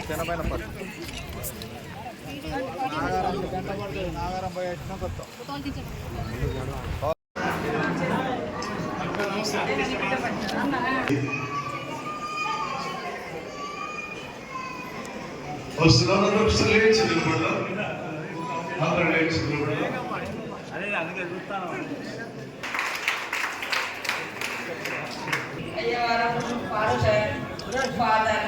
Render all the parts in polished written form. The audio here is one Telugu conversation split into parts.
చిన్నమైన పట్టు నాగారం గంట పడుతుంది. నాగారం పోయి వచ్చినా కొత్త వస్తున్నాను చదువుకుంటా అందరూ చదువుకుంటా అయ్యవారం ఫాదర్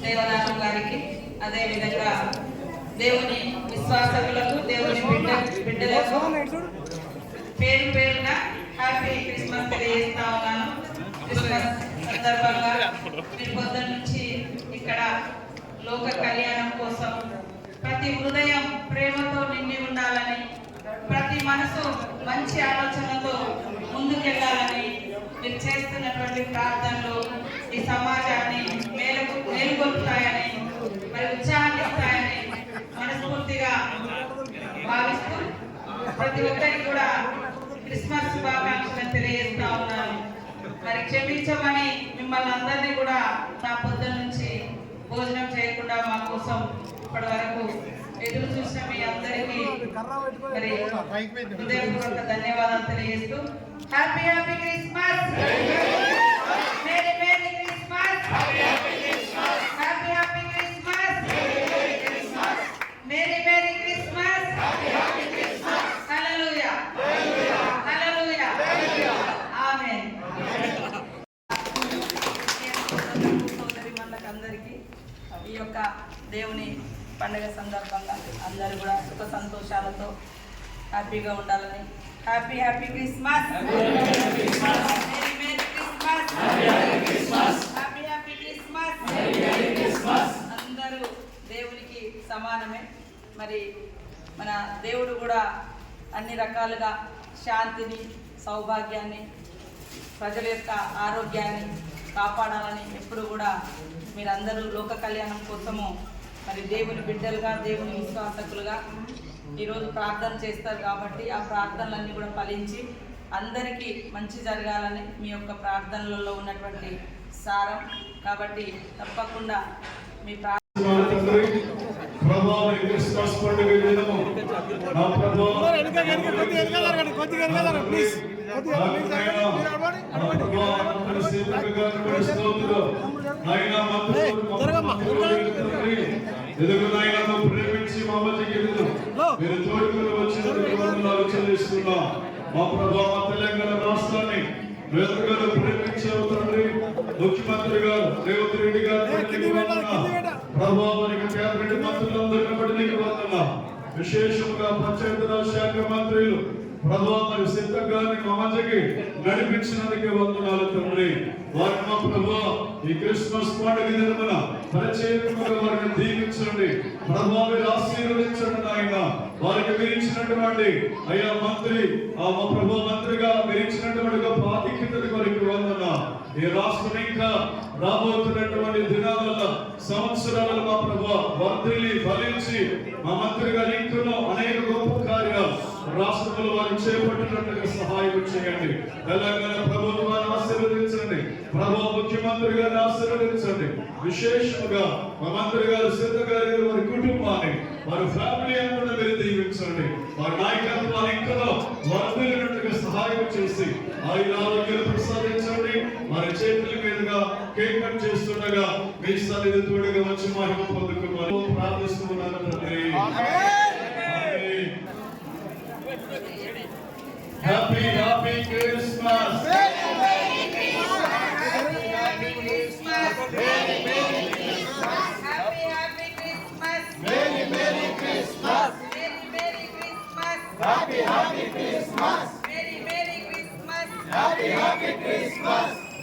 దేవదానం గారికి, అదేవిధంగా దేవుని విశ్వాసకులకు, దేవుని బిడ్డలకు పేరు పేరున హ్యాపీ క్రిస్మస్ తెలియజేస్తా ఉన్నాను. క్రిస్మస్ సందర్భంగా మీరు పొద్దున్న నుంచి ఇక్కడ లోక కళ్యాణం కోసం ప్రతి హృదయం ప్రేమతో నిండి ఉండాలని, ప్రతి మనసు మంచి ఆలోచనతో ముందుకెళ్లాలని మీరు చేస్తున్నటువంటి ప్రార్థనలు ఈ సమాజాన్ని మేలుకొల్పుతాయని, మరి ఉత్సాహాన్నిస్తాయని మనస్ఫూర్తిగా భావిస్తూ ప్రతి ఒక్కరికి కూడా క్రిస్మస్ శుభాకాంక్షలను తెలియజేస్తా ఉన్నాను. మరి క్షమించమని మిమ్మల్ని అందరినీ కూడా నా పొద్దున్న నుంచి భోజనం చేయకుండా మా కోసం ఇప్పటి వరకు ఎదురు చూసిన మీ అందరికీ మరి హృదయపూర్వక ధన్యవాదాలు తెలియజేస్తూ happy happy Christmas, merry merry Christmas, happy happy Christmas, merry merry Christmas, hallelujah hallelujah amen. సోదరిమణులకందరికీ ఈ యొక్క దేవుని పండుగ సందర్భంగా అందరూ కూడా సుఖ సంతోషాలతో హ్యాపీగా ఉండాలని, happy happy Christmas, happy Christmas. అందరూ దేవునికి సమానమే. మరి మన దేవుడు కూడా అన్ని రకాలుగా శాంతిని, సౌభాగ్యాన్ని, ప్రజల యొక్క ఆరోగ్యాన్ని కాపాడాలని ఎప్పుడు కూడా మీరందరూ లోక కళ్యాణం కోసము మరి దేవుని బిడ్డలుగా, దేవుని విశ్వాసకులుగా ఈరోజు ప్రార్థన చేస్తారు కాబట్టి ఆ ప్రార్థనలన్నీ కూడా ఫలించి అందరికీ మంచి జరగాలని మీ యొక్క ప్రార్థనలలో ఉన్నటువంటి సారం. కాబట్టి తప్పకుండా మీ ప్రేమించి మీరు తోడుకొని వచ్చిన మా ప్రభావ తెలంగాణ రాష్ట్రాన్ని వేదగారు ప్రేమించారు తండ్రి. ముఖ్యమంత్రి గారు రేవంత్ రెడ్డి గారు ప్రభావానికి కేబినెట్ మంత్రులందరినీ బట్టి నీకు వందనా. విశేషంగా పంచాయతీరాజ్ శాఖ మంత్రులు ప్రభావ మరి సిద్ధం గారిని మా మధ్యకి నడిపించినందుకే వందనాలు తండ్రి. వారిని మా ప్రభావ ఈ క్రిస్మస్ పండుగ దినమున ప్రత్యేకంగా వారిని దీవించండి, ప్రభావ మీరు ఆశీర్వదించండి నాయన. వారికి మీరు ఇచ్చినటువంటి అయ్యా మంత్రి మా ప్రభావ మంత్రిగా మీరు ఇచ్చినటువంటి గొప్ప ఆధిక్యతకు వారికి వందన. ఈ రాష్ట్రం ఇంకా రాబోతున్నటువంటి దినాలలో, సంవత్సరాలలో మా ప్రభావ వర్ధిల్లి ఫలించి మా మంత్రి గారు ఇంకనూ అనేక గొప్ప కార్యాలు రాష్ట్రంలో వారు చేపట్టినట్టుగా సహాయం చేయండి. తెలంగాణ ప్రభుత్వాన్ని ఆశీర్వదించండి, ప్రభావ ముఖ్యమంత్రి గారిని ఆశీర్వదించండి. విశేషంగా మా మంత్రి గారు సిద్ధ గారి వారి కుటుంబాన్ని, వారి ఫ్యామిలీ అంతా మీరు దీవించండి. వారి నాయకత్వాన్ని ఇంకా వర్ధిల్లినట్టుగా సహాయం చేసి ఆరోగ్యాలు ప్రసాదించండి. వారి చేతుల మీదుగా కేక్ కట్ చేస్తుండగా మీ సన్నిధి తోడుగా వచ్చి మహిమ పొందుకోమని ప్రార్థిస్తున్నాను తండ్రి. Happy happy Christmas, Happy Christmas.